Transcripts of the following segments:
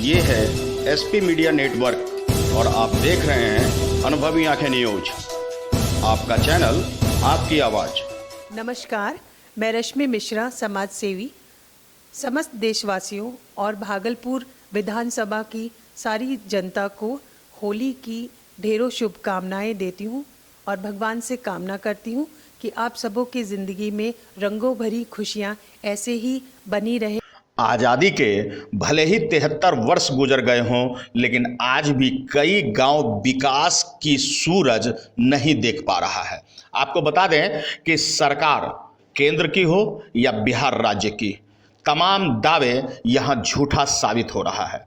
ये है SP media network और आप देख रहे हैं अनुभवी आंखें न्यूज, आपका चैनल आपकी आवाज। नमस्कार, मैं रश्मि मिश्रा, समाज सेवी। समस्त देशवासियों और भागलपुर विधानसभा की सारी जनता को होली की ढेरों शुभकामनाएं देती हूं और भगवान से कामना करती हूं कि आप सबों की ज़िंदगी में रंगों भरी खुशियां ऐसे ही बनी रहे। आज़ादी के भले ही 73 वर्ष गुजर गए हों, लेकिन आज भी कई गांव विकास की सूरज नहीं देख पा रहा है। आपको बता दें कि सरकार केंद्र की हो या बिहार राज्य की, तमाम दावे यहां झूठा साबित हो रहा है।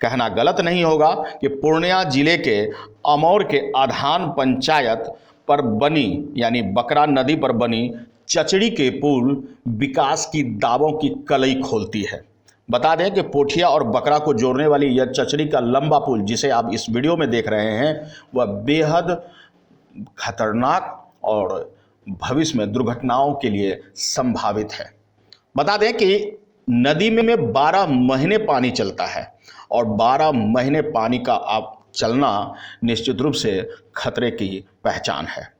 कहना गलत नहीं होगा कि पूर्णिया जिले के अमौर के आधान पंचायत पर बनी यानी बकरा नदी पर बनी चचड़ी के पुल विकास की दावों की कलई खोलती है। बता दें कि पोठिया और बकरा को जोड़ने वाली यह चचड़ी का लंबा पुल जिसे आप इस वीडियो में देख रहे हैं वह बेहद खतरनाक और भविष्य में दुर्घटनाओं के लिए संभावित है। बता दें कि नदी में 12 महीने पानी चलता है और 12 महीने पानी का आप चलना निश्चित रूप से खतरे की पहचान है।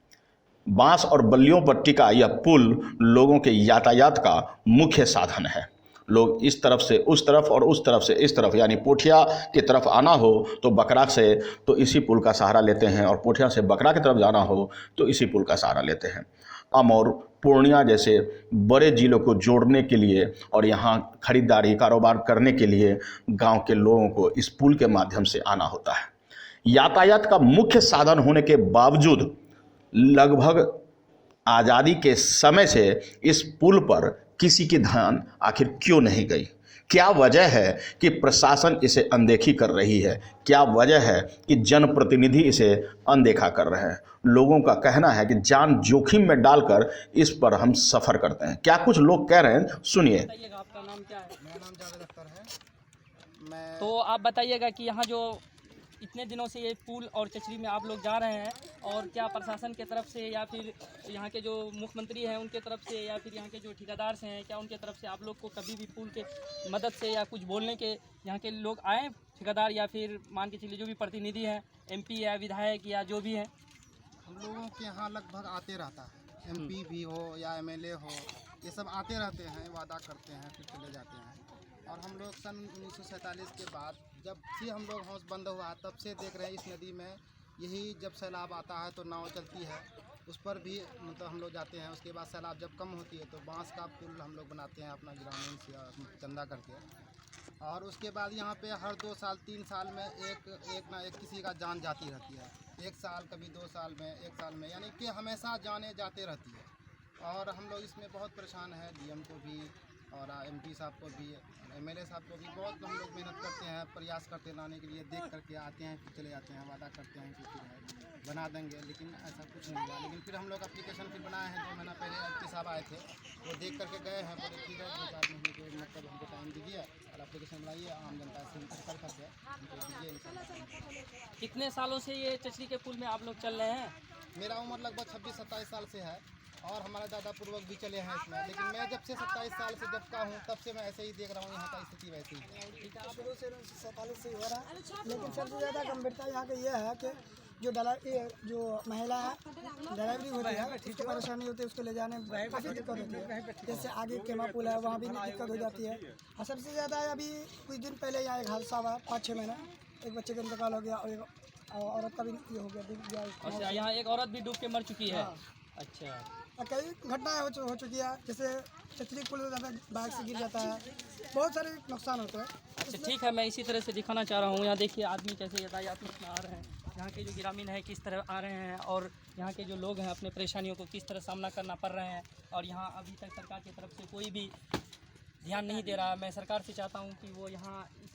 बांस और बल्लियों पर टिका यह पुल लोगों के यातायात का मुख्य साधन है। लोग इस तरफ से उस तरफ और उस तरफ से इस तरफ यानी पोठिया की तरफ आना हो तो बकरा से तो इसी पुल का सहारा लेते हैं और पोठिया से बकरा की तरफ जाना हो तो इसी पुल का सहारा लेते हैं। अमौर पूर्णिया जैसे बड़े जिलों को जोड़ने के लिए और यहाँ खरीदारी कारोबार करने के लिए गांव के लोगों को इस पुल के माध्यम से आना होता है। यातायात का मुख्य साधन होने के बावजूद लगभग आज़ादी के समय से इस पुल पर किसी की ध्यान आखिर क्यों नहीं गई? क्या वजह है कि प्रशासन इसे अनदेखी कर रही है? क्या वजह है कि जनप्रतिनिधि इसे अनदेखा कर रहे हैं? लोगों का कहना है कि जान जोखिम में डालकर इस पर हम सफ़र करते हैं। क्या कुछ लोग कह रहे हैं, सुनिए। आपका नाम क्या है? मेरा नाम जावेद अख्तर है। तो आप बताइएगा कि यहाँ जो इतने दिनों से ये पुल और चचरी में आप लोग जा रहे हैं और क्या प्रशासन के तरफ से या फिर यहाँ के जो मुख्यमंत्री हैं उनके तरफ से या फिर यहाँ के जो ठेकेदार से हैं क्या उनके तरफ से आप लोग को कभी भी पुल के मदद से या कुछ बोलने के यहाँ के लोग आए, ठेकेदार या फिर मान के चलिए जो भी प्रतिनिधि हैं, एमपी या विधायक या जो भी हैं? हम लोगों के यहाँ लगभग आते रहता है, एमपी भी हो या एमएलए हो, ये सब आते रहते हैं, वादा करते हैं फिर चले जाते हैं। और हम लोग सन 1947 के बाद जब से हम लोग हाउस बंद हुआ तब से देख रहे हैं इस नदी में यही जब सैलाब आता है तो नाव चलती है, उस पर भी मतलब हम लोग जाते हैं। उसके बाद सैलाब जब कम होती है तो बांस का पुल हम लोग बनाते हैं अपना ग्रामीण से चंदा करके। और उसके बाद यहाँ पे हर 2 साल 3 साल में एक ना एक किसी का जान जाती रहती है। 1 साल कभी 2 साल में 1 साल में यानी कि हमेशा जाने जाते रहती है। और हम लोग इसमें बहुत परेशान हैं, डीएम को भी और एमपी साहब को भी, एमएलए साहब को भी बहुत हम लोग मेहनत करते हैं, प्रयास करते हैं लाने के लिए। देख करके आते हैं फिर चले जाते हैं, वादा करते हैं कि फिर बना देंगे, लेकिन ऐसा कुछ नहीं हुआ। लेकिन फिर हम लोग एप्लीकेशन फिर बनाए हैं, 2 महीना पहले एमपी साहब आए थे, वो देख करके गए हैं, बोले ठीक है 2-4 महीने के मतलब हमको टाइम दीजिए और एप्लीकेशन बनाइए, आम जनता से कर करके हमको दीजिए। कितने सालों से ये चचरी के पुल में आप लोग चल रहे हैं? मेरा उम्र लगभग 26-27 साल से है और हमारे दादा पूर्वक भी चले हैं इसमें। लेकिन मैं जब से 27 साल से जब का हूँ तब से मैं ऐसे ही देख रहा हूँ, यहाँ का स्थिति वैसी ही है। शुरू से 47 से हो रहा है, लेकिन सबसे ज़्यादा गंभीरता यहाँ का ये है कि जो जो महिला है ड्राइवरी होती है उसको परेशानी होती है, उसको ले जाने में काफ़ी दिक्कत होती है। जैसे आगे केमा पुल है वहाँ भी दिक्कत हो जाती है। और सबसे ज़्यादा अभी कुछ दिन पहले यहाँ एक हादसा हुआ 5-6 महीना, एक बच्चे का इंतकाल हो गया और एक औरत का भी ये हो गया, डूब गया। अच्छा, यहाँ एक औरत भी डूब के मर चुकी है। अच्छा, और कई घटनाएं हो चुकी है, जैसे चचरी पुल बाइक से गिर जाता है, बहुत सारे नुकसान होते हैं। अच्छा ठीक है, मैं इसी तरह से दिखाना चाह रहा हूँ। यहाँ देखिए आदमी कैसे यातायात में आ रहे हैं, यहाँ के जो ग्रामीण है किस तरह आ रहे हैं और यहाँ के जो लोग हैं अपने परेशानियों को किस तरह सामना करना पड़ रहे हैं। और यहाँ अभी तक सरकार की तरफ से कोई भी ध्यान नहीं दे रहा। मैं सरकार से चाहता हूँ कि वो यहाँ इस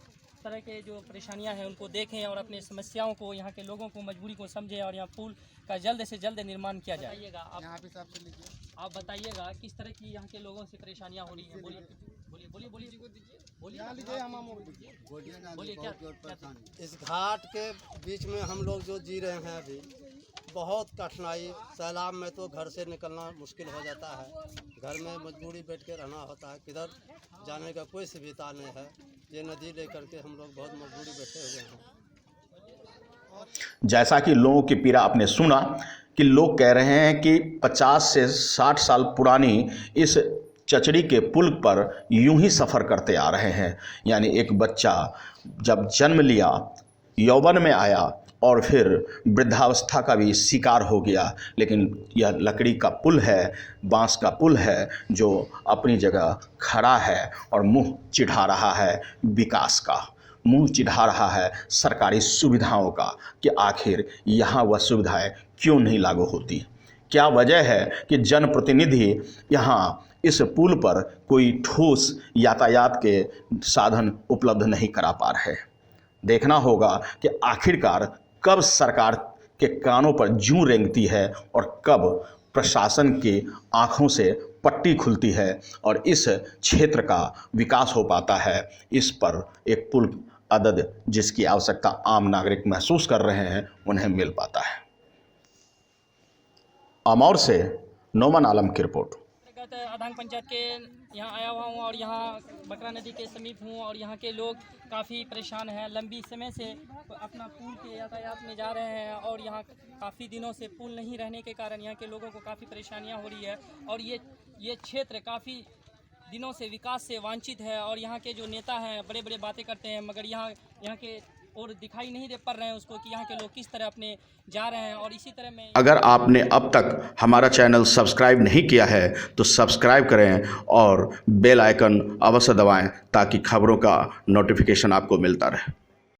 तरह के जो परेशानियाँ हैं उनको देखें और अपनी समस्याओं को, यहाँ के लोगों को, मजबूरी को समझें और यहाँ पुल का जल्द से जल्द निर्माण किया जाएगा। यहाँ पे साहब से लीजिए, आप बताइएगा किस तरह की यहाँ के लोगों से परेशानियाँ हो रही हैं। बोलिए बोलिए बोलिए बोलिए बोलिए यहाँ लीजिए, हम बोलिए क्या इस घाट के बीच में हम लोग जो जी रहे हैं अभी बहुत कठिनाई, सैलाब में तो घर से निकलना मुश्किल हो जाता है, घर में मजबूरी बैठ के रहना होता है, किधर जाने का कोई सुविधा नहीं है। ये नदी लेकर के हम लोग बहुत मजबूरी बैठे हुए हैं। जैसा कि लोगों की पीड़ा आपने सुना कि लोग कह रहे हैं कि 50 से 60 साल पुरानी इस चचड़ी के पुल पर यूं ही सफ़र करते आ रहे हैं। यानी एक बच्चा जब जन्म लिया, यौवन में आया और फिर वृद्धावस्था का भी शिकार हो गया, लेकिन यह लकड़ी का पुल है, बांस का पुल है जो अपनी जगह खड़ा है और मुंह चिढ़ा रहा है विकास का, मुंह चिढ़ा रहा है सरकारी सुविधाओं का कि आखिर यहाँ वह सुविधाएं क्यों नहीं लागू होती। क्या वजह है कि जनप्रतिनिधि यहाँ इस पुल पर कोई ठोस यातायात के साधन उपलब्ध नहीं करा पा रहे। देखना होगा कि आखिरकार कब सरकार के कानों पर जूं रेंगती है और कब प्रशासन की आंखों से पट्टी खुलती है और इस क्षेत्र का विकास हो पाता है। इस पर एक पुल अदद जिसकी आवश्यकता आम नागरिक महसूस कर रहे हैं उन्हें मिल पाता है। अमौर से नोमान आलम की रिपोर्ट। अधांग पंचायत के यहाँ आया हुआ हूँ और यहाँ बकरा नदी के समीप हूँ और यहाँ के लोग काफ़ी परेशान हैं। लंबी समय से अपना पुल के यातायात में जा रहे हैं और यहाँ काफ़ी दिनों से पुल नहीं रहने के कारण यहाँ के लोगों को काफ़ी परेशानियाँ हो रही है और ये क्षेत्र काफ़ी दिनों से विकास से वांछित है और यहाँ के जो नेता हैं बड़े बड़े बातें करते हैं मगर यहाँ के और दिखाई नहीं दे पड़ रहे हैं उसको कि यहाँ के लोग किस तरह अपने जा रहे हैं। और इसी तरह में अगर आपने अब तक हमारा चैनल सब्सक्राइब नहीं किया है तो सब्सक्राइब करें और बेल आइकन अवश्य दबाएं ताकि खबरों का नोटिफिकेशन आपको मिलता रहे।